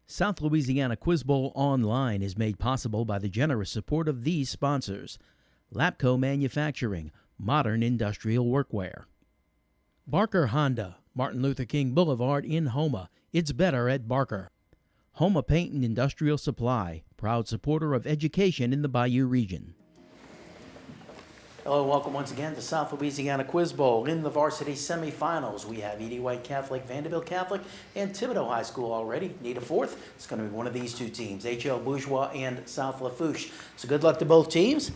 South Louisiana Quiz Bowl Online is made possible by the generous support of these sponsors: Lapco Manufacturing, modern industrial workwear; Barker Honda, Martin Luther King Boulevard in Houma. It's better at Barker. Houma Paint and Industrial Supply, proud supporter of education in the Bayou region. Hello and welcome once again to South Louisiana Quiz Bowl. In the varsity semifinals, we have Edie White Catholic, Vanderbilt Catholic, and Thibodeau High School already. Need a fourth? It's going to be one of these two teams, HL Bourgeois and South Lafourche. So good luck to both teams.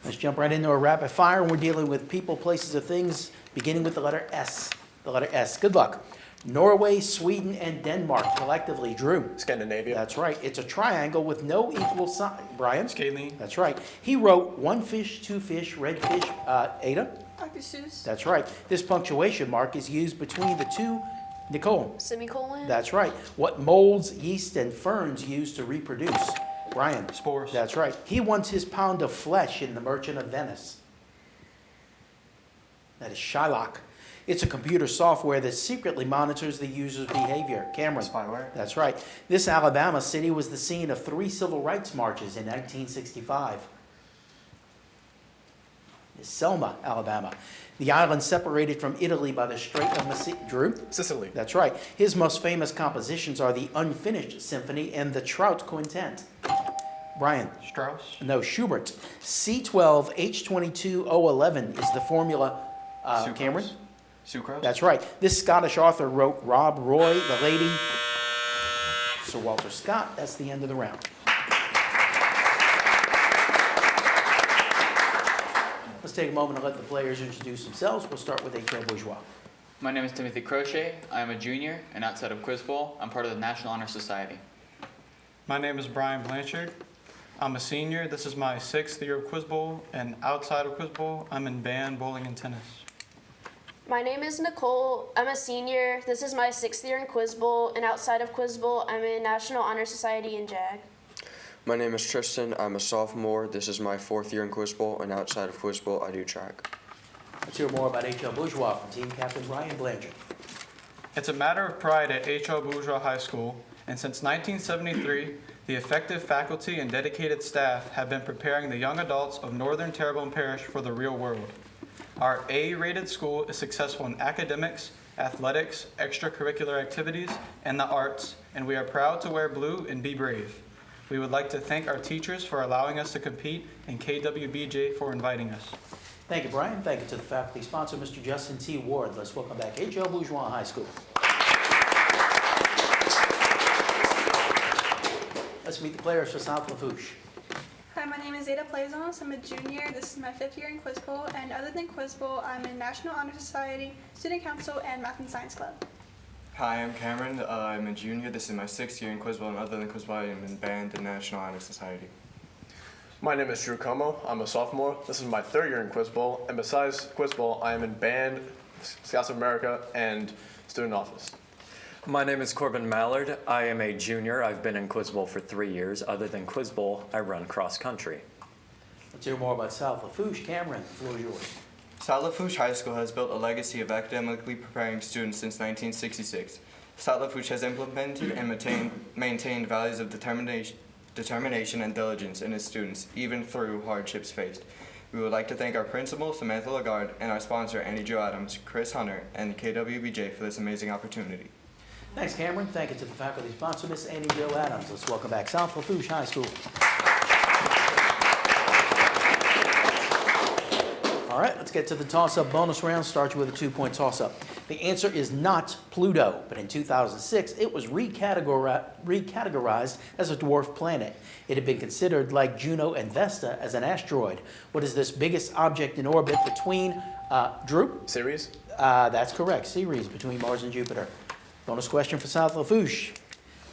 Let's jump right into a rapid fire, and we're dealing with people, places, or things, beginning with the letter S. The letter S. Good luck. Norway, Sweden, and Denmark collectively. Drew. Scandinavia. That's right. It's a triangle with no equal side. Brian. Scalene. That's right. He wrote one fish, two fish, red fish. Ada. Dr. Seuss. That's right. This punctuation mark is used between the two. Nicole. Semicolon. That's right. What molds, yeast, and ferns use to reproduce? Brian. Spores. That's right. He wants his pound of flesh in The Merchant of Venice. That is Shylock. It's a computer software that secretly monitors the user's behavior. Cameron. Spyware. That's right. This Alabama city was the scene of 3 civil rights marches in 1965. It's Selma, Alabama. The island separated from Italy by the Strait of Messina. Drew? Sicily. That's right. His most famous compositions are the Unfinished Symphony and the Trout Quintet. Brian? Strauss. No, Schubert. C12H22O11 is the formula. Cameron? Sucrose. That's right. This Scottish author wrote Rob Roy, The Lady, Sir Walter Scott. That's the end of the round. Let's take a moment to let the players introduce themselves. We'll start with HL Bourgeois. My name is Timothy Crochet. I am a junior, and outside of Quiz Bowl, I'm part of the National Honor Society. My name is Brian Blanchard. I'm a senior. This is my 6th year of Quiz Bowl, and outside of Quiz Bowl, I'm in band, bowling, and tennis. My name is Nicole. I'm a senior. This is my 6th year in Quiz Bowl, and outside of Quiz Bowl, I'm in National Honor Society and JAG. My name is Tristan. I'm a sophomore. This is my 4th year in Quiz Bowl, and outside of Quiz Bowl, I do track. Let's hear more about HL Bourgeois from Team Captain Brian Blanchard. It's a matter of pride at HL Bourgeois High School, and since 1973, the effective faculty and dedicated staff have been preparing the young adults of Northern Terrebonne Parish for the real world. Our A-rated school is successful in academics, athletics, extracurricular activities, and the arts, and we are proud to wear blue and be brave. We would like to thank our teachers for allowing us to compete and KWBJ for inviting us. Thank you, Brian. Thank you to the faculty sponsor, Mr. Justin T. Ward. Let's welcome back HL Bourgeois High School. Let's meet the players for South Lafourche. Hi, my name is Zeta Plazons. I'm a junior. This is my 5th year in Quiz Bowl, and other than Quiz Bowl, I'm in National Honor Society, Student Council, and Math and Science Club. Hi, I'm Cameron. I'm a junior. This is my 6th year in Quiz Bowl, and other than Quiz Bowl, I'm in band and National Honor Society. My name is Drew Como. I'm a sophomore. This is my 3rd year in Quiz Bowl, and besides Quiz Bowl, I am in band, Scouts of America, and student office. My name is Corbin Mallard. I am a junior. I've been in Quiz Bowl for 3 years. Other than Quiz Bowl, I run cross country. Let's hear more about South Lafourche. Cameron, the floor is yours. South Lafourche High School has built a legacy of academically preparing students since 1966. South Lafourche has implemented and maintained values of determination and diligence in its students, even through hardships faced. We would like to thank our principal, Samantha Lagarde, and our sponsor, Annie Jo Adams, Chris Hunter, and KWBJ for this amazing opportunity. Thanks, Cameron. Thank you to the faculty sponsor, Miss Annie Jo Adams. Let's welcome back South Lafourche High School. All right, let's get to the toss-up bonus round. Start you with a 2-point toss-up. The answer is not Pluto, but in 2006, it was recategorized as a dwarf planet. It had been considered, like Juno and Vesta, as an asteroid. What is this biggest object in orbit between, Drew? Ceres? That's correct, Ceres, between Mars and Jupiter. Bonus question for South Lafourche.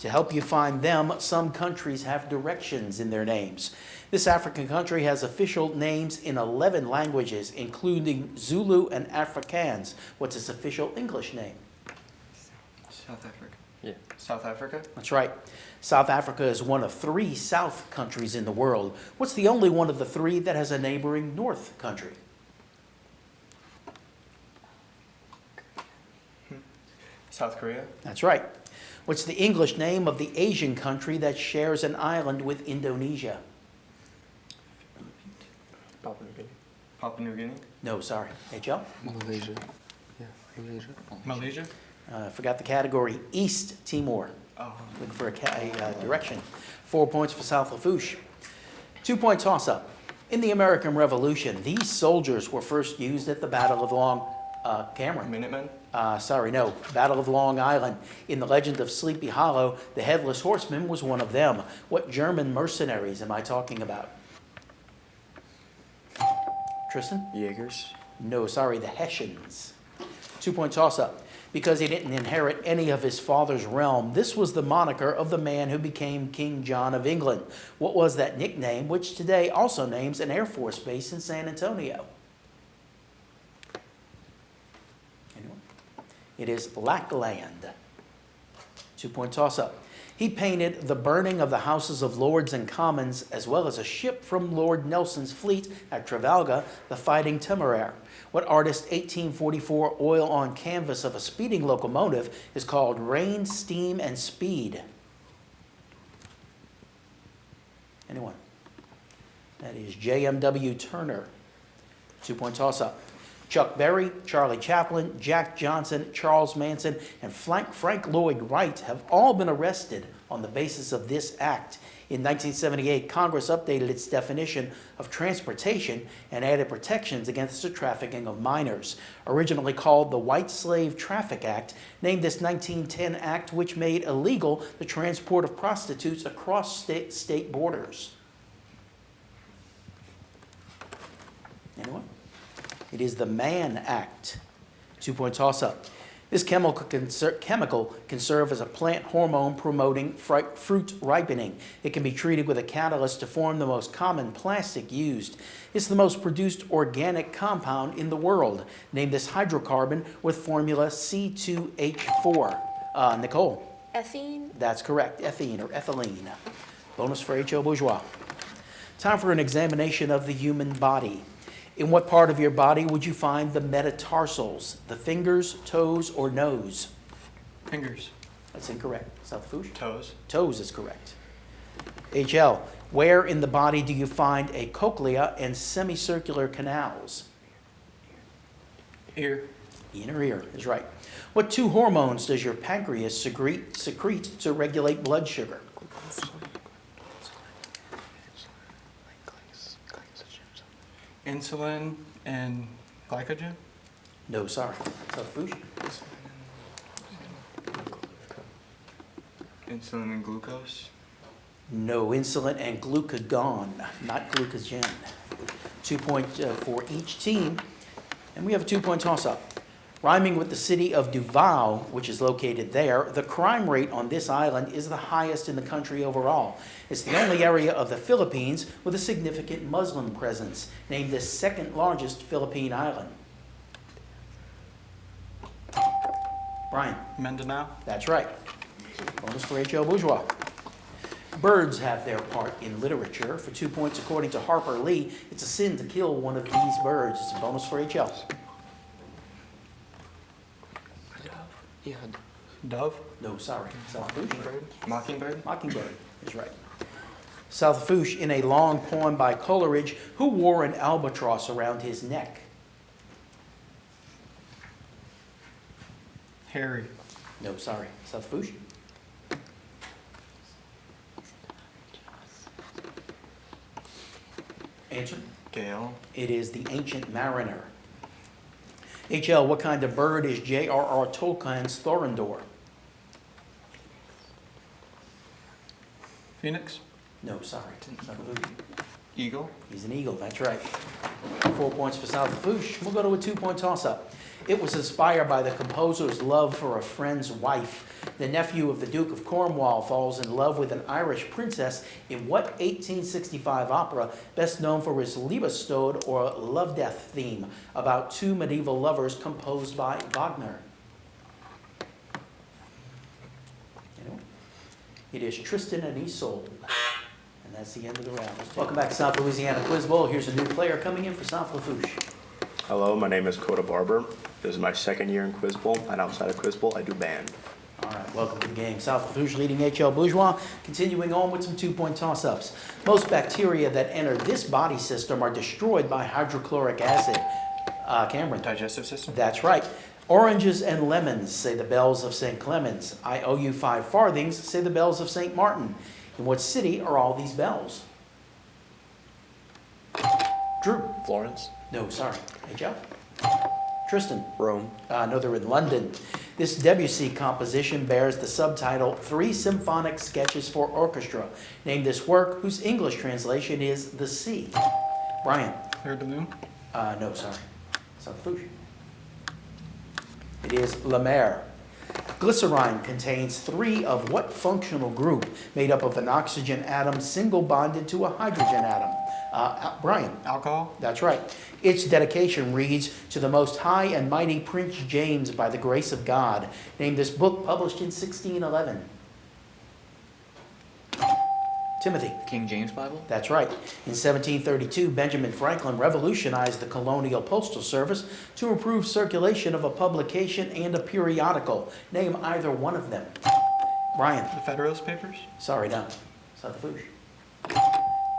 To help you find them, some countries have directions in their names. This African country has official names in 11 languages, including Zulu and Afrikaans. What's its official English name? South Africa. Yeah. South Africa? That's right. South Africa is one of 3 South countries in the world. What's the only one of the 3 that has a neighboring North country? South Korea? That's right. What's the English name of the Asian country that shares an island with Indonesia? Papua New Guinea. No, sorry. HL? Malaysia. Yeah, Malaysia. Malaysia. Forgot the category. East Timor. Oh. Looking for a direction. 4 points for South Lafourche. 2-point toss-up. In the American Revolution, these soldiers were first used at the Battle of Long Cameron. Minutemen. Battle of Long Island. In the legend of Sleepy Hollow, the Headless Horseman was one of them. What German mercenaries am I talking about? Tristan? Jaegers. No, sorry, the Hessians. 2-point toss-up. Because he didn't inherit any of his father's realm, this was the moniker of the man who became King John of England. What was that nickname, which today also names an Air Force base in San Antonio? Anyone? It is Lackland. 2-point toss-up. He painted the burning of the Houses of Lords and Commons, as well as a ship from Lord Nelson's fleet at Trafalgar, the Fighting Temeraire. What artist's 1844 oil on canvas of a speeding locomotive is called Rain, Steam, and Speed? Anyone? That is J.M.W. Turner. 2-point toss-up. Chuck Berry, Charlie Chaplin, Jack Johnson, Charles Manson, and Frank Lloyd Wright have all been arrested on the basis of this act. In 1978, Congress updated its definition of transportation and added protections against the trafficking of minors. Originally called the White Slave Traffic Act, named this 1910 act which made illegal the transport of prostitutes across state borders. Anyone? It is the Mann Act. 2-point toss-up. This chemical can serve as a plant hormone promoting fruit ripening. It can be treated with a catalyst to form the most common plastic used. It's the most produced organic compound in the world. Name this hydrocarbon with formula C2H4. Nicole? Ethene. That's correct. Ethene or ethylene. Bonus for H.O. Bourgeois. Time for an examination of the human body. In what part of your body would you find the metatarsals? The fingers, toes, or nose? Fingers. That's incorrect. South Lafourche? Toes. Toes is correct. HL, where in the body do you find a cochlea and semicircular canals? Ear. Inner ear is right. What 2 hormones does your pancreas secrete to regulate blood sugar? Insulin and glycogen. No, sorry. South Lafourche? Insulin and glucose. No, insulin and glucagon, not glucogen. 2 points for each team. And we have a 2-point toss-up. Rhyming with the city of Davao, which is located there, the crime rate on this island is the highest in the country overall. It's the only area of the Philippines with a significant Muslim presence, named the 2nd largest Philippine island. Brian? Mindanao. That's right. Bonus for H.O. Bourgeois. Birds have their part in literature. For 2 points, according to Harper Lee, it's a sin to kill one of these birds. It's a bonus for HL. Dove. No, sorry. South Lafourche. Mockingbird. Mockingbird is right. South Lafourche, in a long poem by Coleridge, who wore an albatross around his neck? Harry. No, sorry. South Lafourche. Answer? Gale. It is the Ancient Mariner. HL, what kind of bird is J.R.R. Tolkien's Thorondor? Phoenix. No, sorry. South Lafourche. Eagle. He's an eagle, that's right. 4 points for South Lafourche. We'll go to a 2-point toss-up. It was inspired by the composer's love for a friend's wife. The nephew of the Duke of Cornwall falls in love with an Irish princess in what 1865 opera, best known for its Liebestod or love-death theme, about 2 medieval lovers composed by Wagner? Anyone? It is Tristan and Isolde. And that's the end of the round. Welcome back to South Louisiana Quiz Bowl. Here's a new player coming in for South Lafourche. Hello, my name is Coda Barber. This is my 2nd year in Quiz Bowl, and outside of Quiz Bowl, I do band. All right. right, welcome to the game. South Lafourche leading HL Bourgeois. Continuing on with some 2-point toss-ups. Most bacteria that enter this body system are destroyed by hydrochloric acid. Cameron. Digestive system. That's right. Oranges and lemons, say the bells of St. Clemens. I owe you 5 farthings, say the bells of St. Martin. In what city are all these bells? Drew. Florence. No, sorry. HL. Tristan. Rome. No, they're in London. This Debussy composition bears the subtitle 3 Symphonic Sketches for Orchestra. Name this work whose English translation is The Sea. Brian. Claire de Lune. No, sorry. South Lafourche. It is La Mer. Glycerine contains 3 of what functional group made up of an oxygen atom single bonded to a hydrogen atom? Brian. Alcohol. That's right. Its dedication reads, "To the Most High and Mighty Prince James, by the grace of God." Name this book published in 1611. Timothy. King James Bible? That's right. In 1732, Benjamin Franklin revolutionized the colonial postal service to improve circulation of a publication and a periodical. Name either one of them. Brian. The Federalist Papers. Sorry, no. South Lafourche.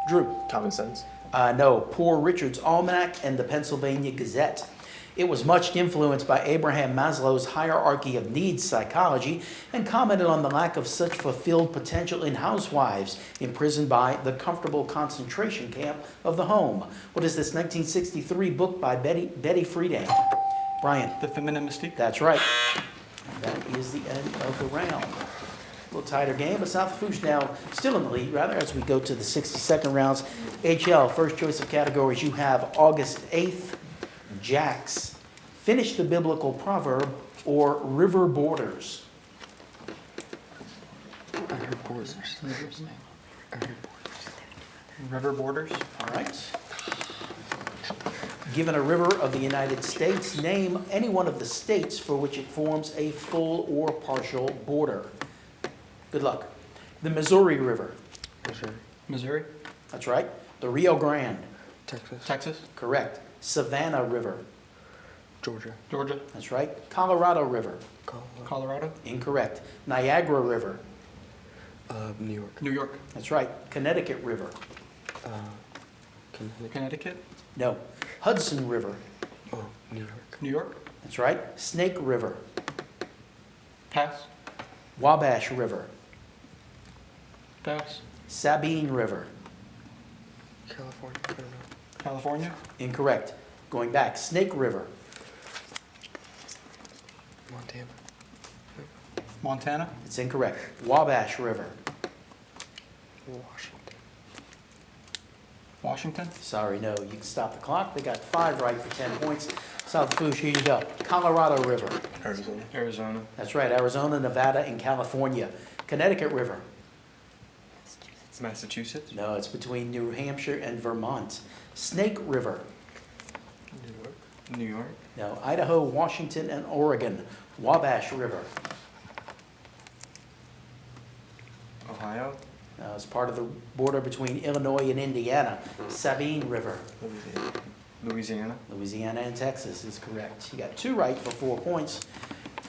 Drew. Common sense. No. Poor Richard's Almanac and the Pennsylvania Gazette. It was much influenced by Abraham Maslow's hierarchy of needs psychology and commented on the lack of such fulfilled potential in housewives imprisoned by the comfortable concentration camp of the home. What is this 1963 book by Betty Friedan? Brian. The Feminine Mystique. That's right. That is the end of the round. A little tighter game, but South Lafourche now still in the lead, rather, as we go to the 60-second rounds. HL, first choice of categories, you have August 8th, Jacks, Finish the Biblical Proverb, or River Borders. River Borders. All right. Given a river of the United States, name any one of the states for which it forms a full or partial border. Good luck. The Missouri River. Missouri. That's right. The Rio Grande. Texas. Correct. Savannah River. Georgia. That's right. Colorado River. Colorado. Incorrect. Niagara River. New York. That's right. Connecticut River. Connecticut. No. Hudson River. New York. That's right. Snake River. Pass. Wabash River. Pass. Sabine River. California. Incorrect. Going back. Snake River. Montana. It's incorrect. Wabash River. Washington. Sorry, no. You can stop the clock. They got 5 right for 10 points. South Lafourche, here you go. Colorado River. Arizona. That's right. Arizona, Nevada, and California. Connecticut River. Massachusetts. No, it's between New Hampshire and Vermont. Snake River. New York. No, Idaho, Washington, and Oregon. Wabash River. Ohio. No, it's part of the border between Illinois and Indiana. Sabine River. Louisiana. Louisiana and Texas is correct. You got 2 right for 4 points.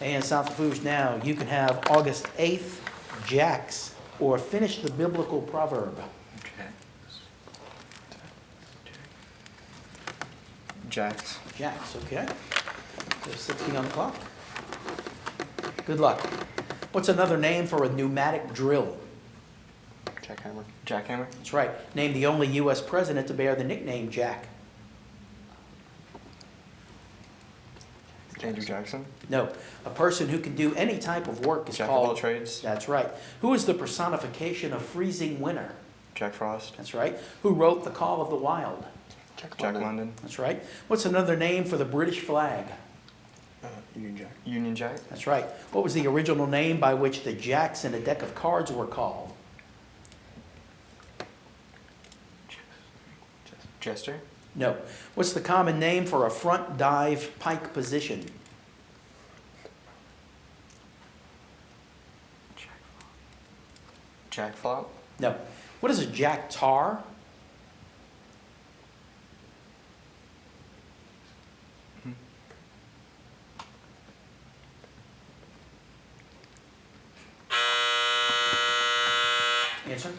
And South Lafourche now, you can have August 8th, Jacks, or Finish the Biblical Proverb. Jacks. Jacks, okay. There's 60 on the clock. Good luck. What's another name for a pneumatic drill? Jackhammer. Jackhammer. That's right. Name the only U.S. president to bear the nickname Jack. Andrew Jackson. No. A person who can do any type of work is Jack of all called... trades. That's right. Who is the personification of freezing winter? Jack Frost. That's right. Who wrote The Call of the Wild? Jack London. That's right. What's another name for the British flag? Union Jack. Union Jack. That's right. What was the original name by which the jacks in a deck of cards were called? Jester. No. What's the common name for a front dive pike position? Jack Flop. No. What is a jack tar? Answer?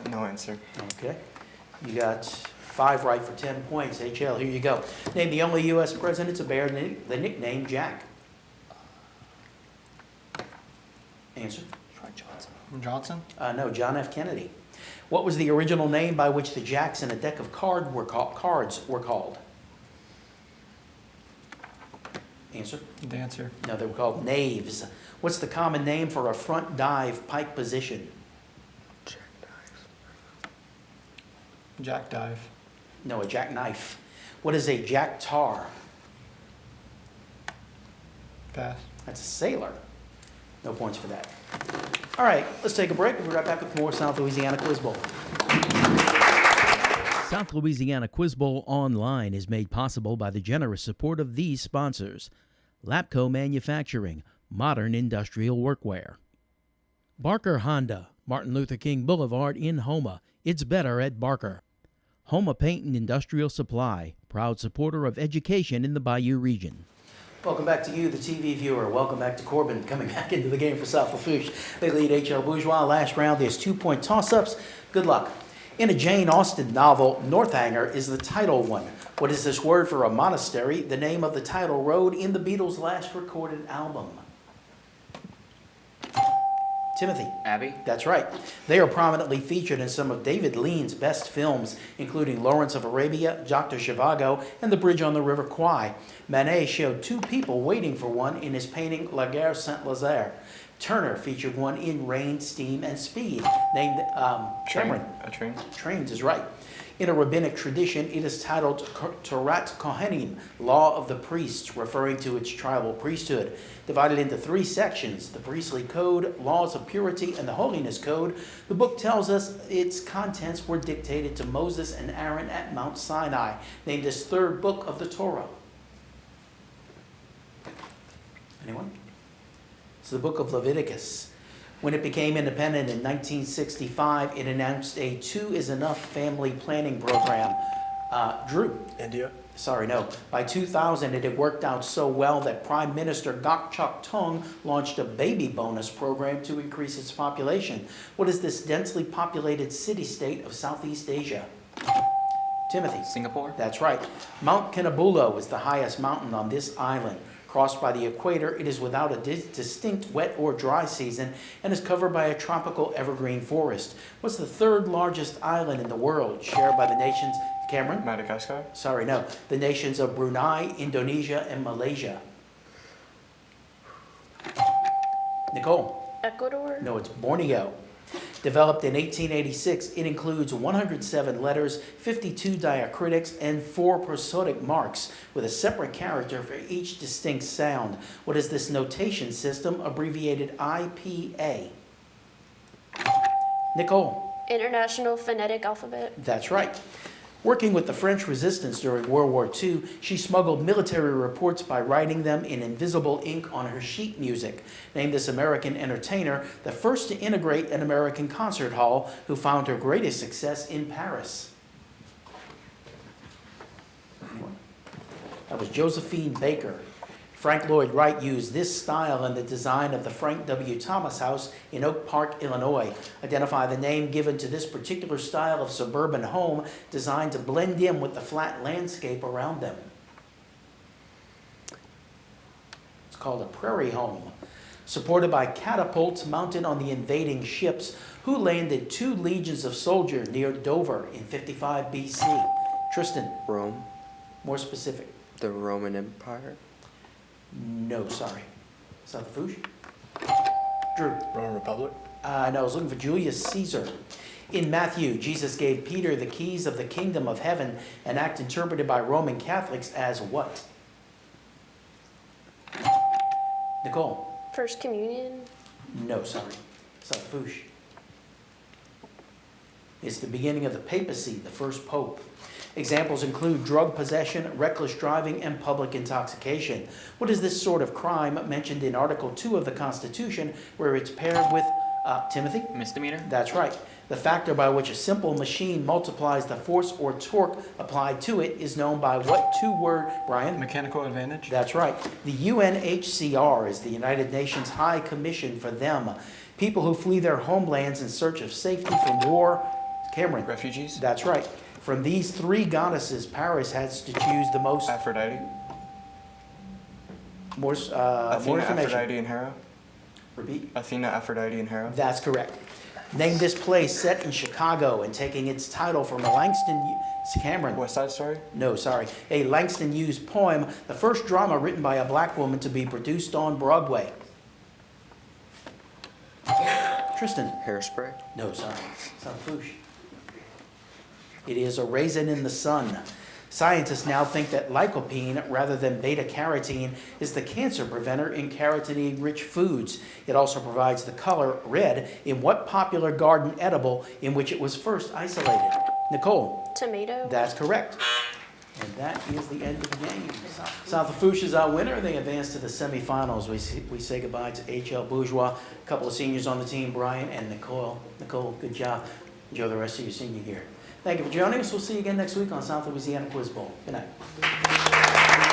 No answer. Okay. You got 5 right for 10 points. HL, here you go. Name the only U.S. president to bear the nickname Jack. Answer? Johnson? No, John F. Kennedy. What was the original name by which the jacks in a deck of cards were called? Answer? Dancer. No, they were called knaves. What's the common name for a front dive pike position? Jackdive. No, a jackknife. What is a jack tar? Pass. That's a sailor. No points for that. All right, let's take a break. We'll be right back with more South Louisiana Quiz Bowl. South Louisiana Quiz Bowl Online is made possible by the generous support of these sponsors: Lapco Manufacturing, modern industrial workwear; Barker Honda, Martin Luther King Boulevard in Houma. It's better at Barker. Houma Paint and Industrial Supply, proud supporter of education in the Bayou region. Welcome back to you, the TV viewer. Welcome back to Corbin, coming back into the game for South Lafourche. They lead HL Bourgeois. Last round, there's 2-point toss-ups. Good luck. In a Jane Austen novel, Northanger is the title one. What is this word for a monastery, the name of the title road in the Beatles' last recorded album? Timothy. Abbey. That's right. They are prominently featured in some of David Lean's best films, including Lawrence of Arabia, Dr. Zhivago, and The Bridge on the River Kwai. Manet showed 2 people waiting for one in his painting La Gare Saint-Lazare. Turner featured one in Rain, Steam, and Speed, named Cameron. A train. Trains is right. In a rabbinic tradition, it is titled Torat Kohanim, Law of the Priests, referring to its tribal priesthood. Divided into 3 sections, the Priestly Code, Laws of Purity, and the Holiness Code, the book tells us its contents were dictated to Moses and Aaron at Mount Sinai, named as 3rd book of the Torah. Anyone? It's the book of Leviticus. When it became independent in 1965, it announced a 2 is Enough family planning program. Drew. India. Sorry, no. By 2000, it had worked out so well that Prime Minister Gok Chok Tong launched a baby bonus program to increase its population. What is this densely populated city-state of Southeast Asia? Timothy. Singapore. That's right. Mount Kinabalu is the highest mountain on this island. Crossed by the equator, it is without a distinct wet or dry season and is covered by a tropical evergreen forest. What's the 3rd largest island in the world, shared by the nations, Cameron? Madagascar. Sorry, no. The nations of Brunei, Indonesia, and Malaysia. Nicole? Ecuador. No, it's Borneo. Developed in 1886, it includes 107 letters, 52 diacritics, and 4 prosodic marks, with a separate character for each distinct sound. What is this notation system, abbreviated IPA? Nicole? International Phonetic Alphabet. That's right. Working with the French resistance during World War II, she smuggled military reports by writing them in invisible ink on her sheet music. Named this American entertainer, the first to integrate an American concert hall, who found her greatest success in Paris. That was Josephine Baker. Frank Lloyd Wright used this style in the design of the Frank W. Thomas House in Oak Park, Illinois. Identify the name given to this particular style of suburban home designed to blend in with the flat landscape around them. It's called a prairie home. Supported by catapults mounted on the invading ships, who landed 2 legions of soldiers near Dover in 55 BC. Tristan. Rome. More specific. The Roman Empire. No, sorry. South Lafourche? Drew? Roman Republic. No, I was looking for Julius Caesar. In Matthew, Jesus gave Peter the keys of the kingdom of heaven, an act interpreted by Roman Catholics as what? Nicole? First Communion. No, sorry. South Lafourche. It's the beginning of the papacy, the first pope. Examples include drug possession, reckless driving, and public intoxication. What is this sort of crime mentioned in Article 2 of the Constitution, where it's paired with Timothy? Misdemeanor. That's right. The factor by which a simple machine multiplies the force or torque applied to it is known by what two-word, Brian? Mechanical advantage. That's right. The UNHCR is the United Nations High Commission for them. People who flee their homelands in search of safety from war. Cameron? Refugees. That's right. From these three goddesses, Paris has to choose the most. Aphrodite. More Athena, information. Aphrodite, and Hera. Repeat. Athena, Aphrodite, and Hera. That's correct. Name this play set in Chicago and taking its title from a Cameron. West Side Story. No, sorry. A Langston Hughes poem, the first drama written by a black woman to be produced on Broadway. Tristan. Hairspray. No, sorry. It's not Lafourche. It is A Raisin in the Sun. Scientists now think that lycopene, rather than beta-carotene, is the cancer preventer in carotene-rich foods. It also provides the color red in what popular garden edible in which it was first isolated? Nicole? Tomato. That's correct. And that is the end of the game. South Lafourche is our winner. They advance to the semifinals. We say goodbye to H.L. Bourgeois, a couple of seniors on the team, Brian and Nicole. Nicole, good job. Enjoy the rest of your senior year. Thank you for joining us. We'll see you again next week on South Louisiana Quiz Bowl. Good night.